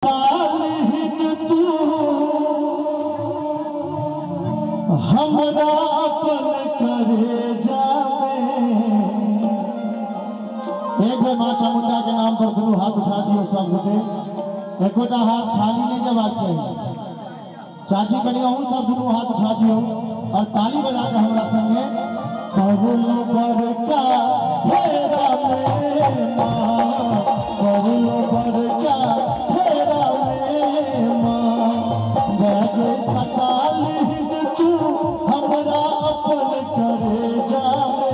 हमरा अपन करे जावे। एक बार माँ चामुंडा के नाम पर दुनू हाथ उठा दियो सब गोटे। एकोटा हाथ खाली नहीं जबाक चाहिए। चाची कनिया हूँ सब दुनू हाथ उठा दियो और ताली बजा के हमरा संगे कबूलो बड़का फेरा में माँ, कबूलो बड़का फेरा में माँ, बैगे सकाली तू हमरा अपन करे जावे।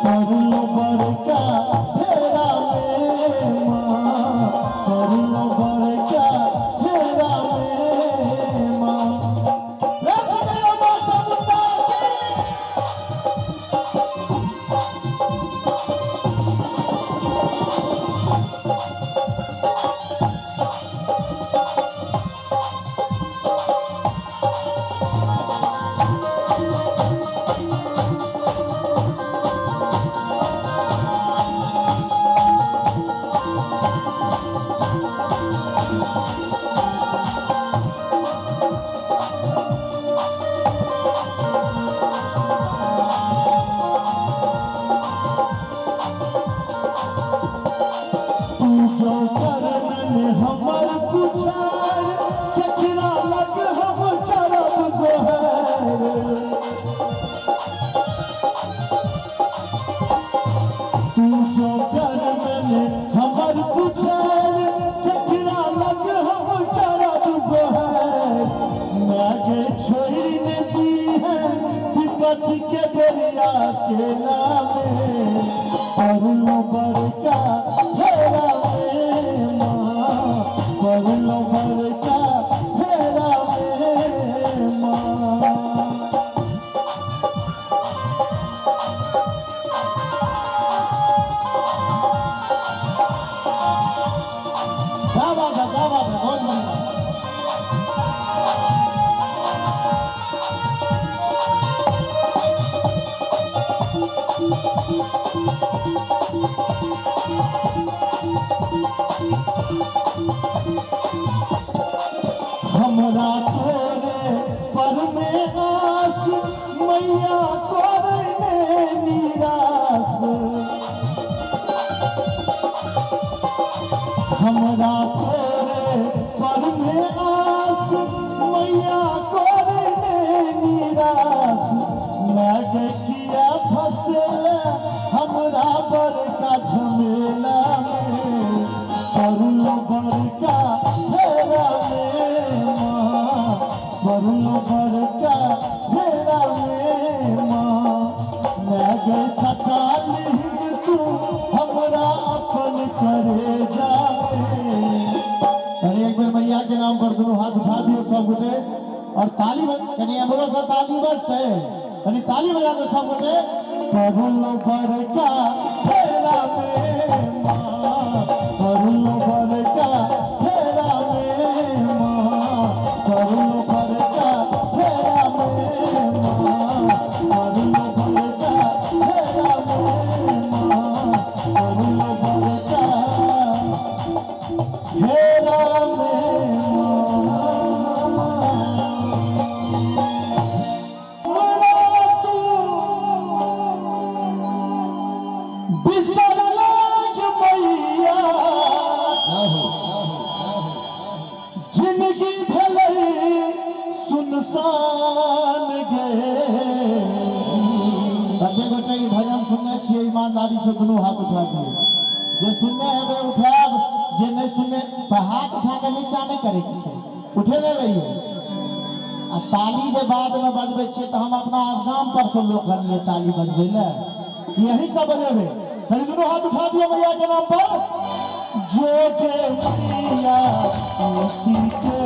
कबूलो बड़का फेरा में माँ, कबूलो बड़का फेरा में माँ। हमर पुछार केकरा लग हम करब गोहर। तू जो कर्म में हमर पुछार केकरा लग हम करब गोहर। मागे छोड़ ने दी है विपत के दरिया के नामे, कबूलो बड़का फेरा में माँ, कबूलो बड़का फेरा में माँ। क्या बात है, क्या बात है, बहुत बढ़िया। हमरा तोरे पर में आस मैया तोरे में निराश। हमरा तोरे पर में आस मैया तोरे में निराश। लागे किया फंसल हमरा बड़का झमेला में, कबूलो बड़का फेरा में माँ, कबूलो बड़का फेरा में माँ। लागे सकाली तू हमरा अपन करे जावे। अरे एक बार मैया के नाम पर दोनों हाथ उठा दियो सब गोटे और ताली कनिया बोलो सर, ताली बजते कनी ताली बजा दो सब गोटे। कबूलो बड़का फेरा में माँ, कबूलो बड़का फेरा में माँ, कबूलो बड़का फेरा में माँ, कबूलो बड़का फेरा में माँ, कबूलो बड़का फेरा में जिंदगी भले सुनसान गए। कते गोटे भजन सुनने छियै, ईमानदारी से दुनू हाथ उठा दिए। जे सुनने हेबे उठाब, जे नहीं सुनने तो हाथ उठा के नीचा नहीं करे के छै, उठे नहीं रहियो। आ ताली जे बाद में बजबे छियै तो हम अपना गांव पर से लोग कनिए ताली बजबे ले, यही सब बजेबे। कहीं दुनू हाथ उठा दियो मैया के नाम पर। जोगे मैया मुक्ति के,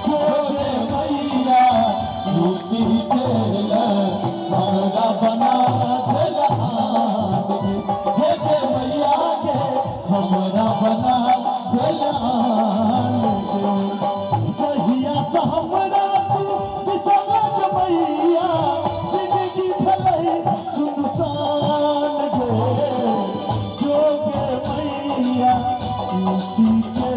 जोगे मैया मुक्ति के हमरा बना देला। हे के मैया के हमरा बना देला। जहिया से हमरा तू बिसरल मैया, जिंदगी भले सुनसान गे। जोगे मैया मुक्ति के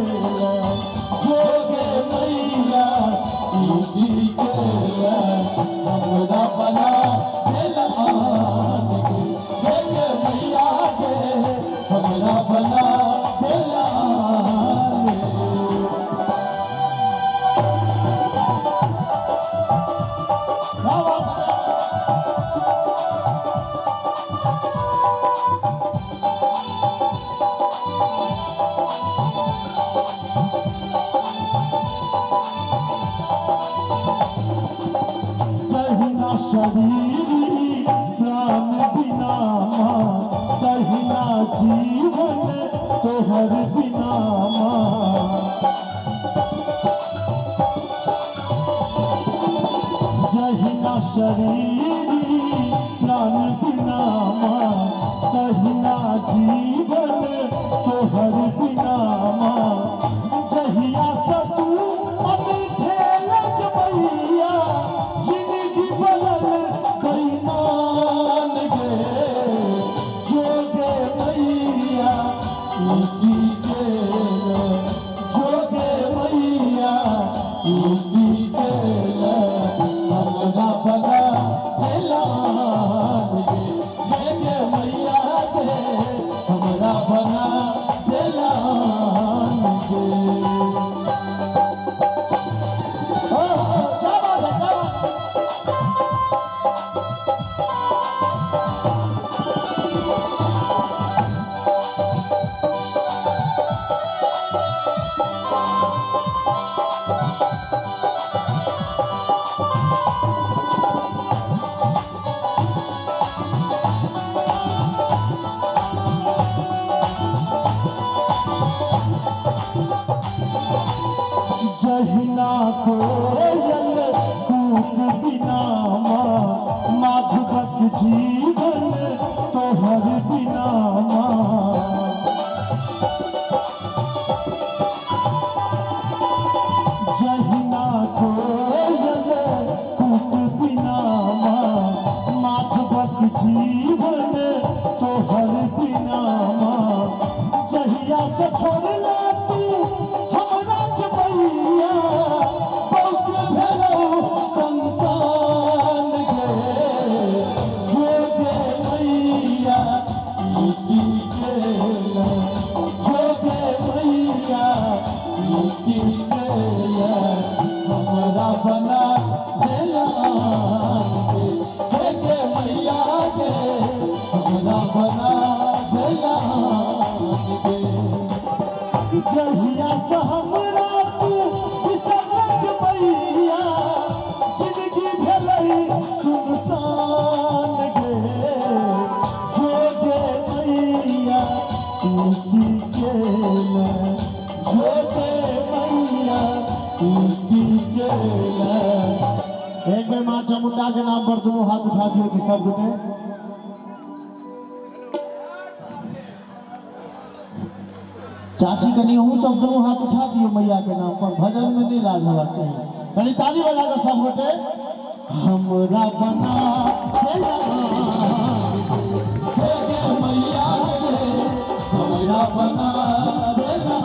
शरीर प्राण बिना कहिना जीवन तोहर बिना जहिना शरीर प्राण बिना कहिना जीवन तोहर बिना जहिया सतू जहिना कोयल कूक बिना माधुरक जीवन तोहर बिना जहिना कोयल कूक बिना माधुरक जीवन तोहर बिना जहिया से छोड़ला तू हमरा के मैया बहुत भेलो संतान गे जोगे मैया की गेल जोगे मैया की गेल हमरा बना देला गे मैया गे हमरा बना देला गे जहिया से हमरा तू बिसरलक मैया जिंदगी भेलै सुनसान गे जोगे मैया की गेल जोगे मैया की गेल। एक बेर माँ चामुंडा के नाम पर दोनों हाथ उठा दियो कि सब गोटे चाची कनी हूँ सब दोनों हाथ उठा दियो मैया के नाम पर भजन में नहीं राज होना चाहिए कनी ताली बजा कर सब गोटे हमरा बना देला मैया हमरा बना देला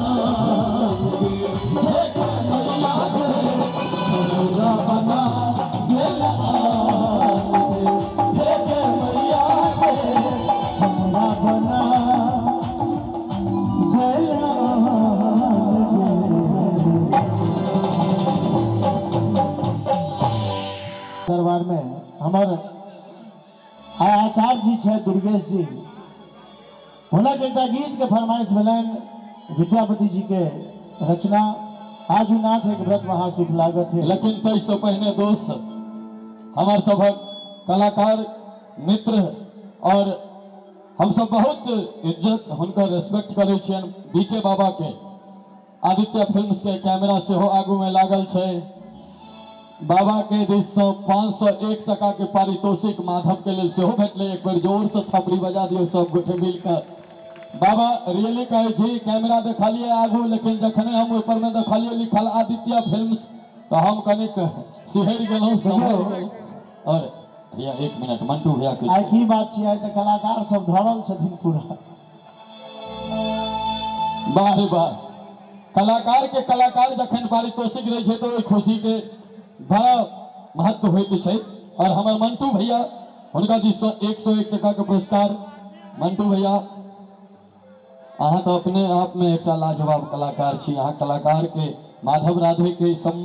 मैया हमरा बना देला मैया हमरा बना दरबार में हमार आचार्य जी छे दुर्गेश जी हुनक एक गीत के फरमाइश भेलन विद्यापति जी के रचना आज नाथ एक व्रत महासुख लागत है। लेकिन तो इससे पहले दोस्त हमार सबक कलाकार मित्र और हम सब बहुत इज्जत हुनकर रेस्पेक्ट करे छियन बीके बाबा के आदित्य फिल्म्स के कैमरा से हो आगू में लागल छे बाबा के दिस से 501 टका के पारितोषिक माधव के लिए सेहो भेटले एक बार जोर से थपड़ी बजा दियो सब गोटे मिलकर बाबा रियली कहे जी कैमरा देखलिए आगू लेकिन जखने हम ऊपर में देखलिए लिखल आदित्य फिल्म्स तो हम कनिक सिहर गेलहुं समझ और भैया एक मिनट मंटू भैया के आई की बात छियै त कलाकार सब धरल छथिन पूरा वाह वाह कलाकार के कलाकार जखन पारितोषिक रहे छै तो ओई खुशी के बड़ा महत्व होइत छै और हमार मंटू भैया हुनका दिस 101 टका के पुरस्कार मंटू भैया अहाँ तो अपने आप में एक लाजवाब कलाकार छी अहाँ कलाकार के माधव राधे के सम्मान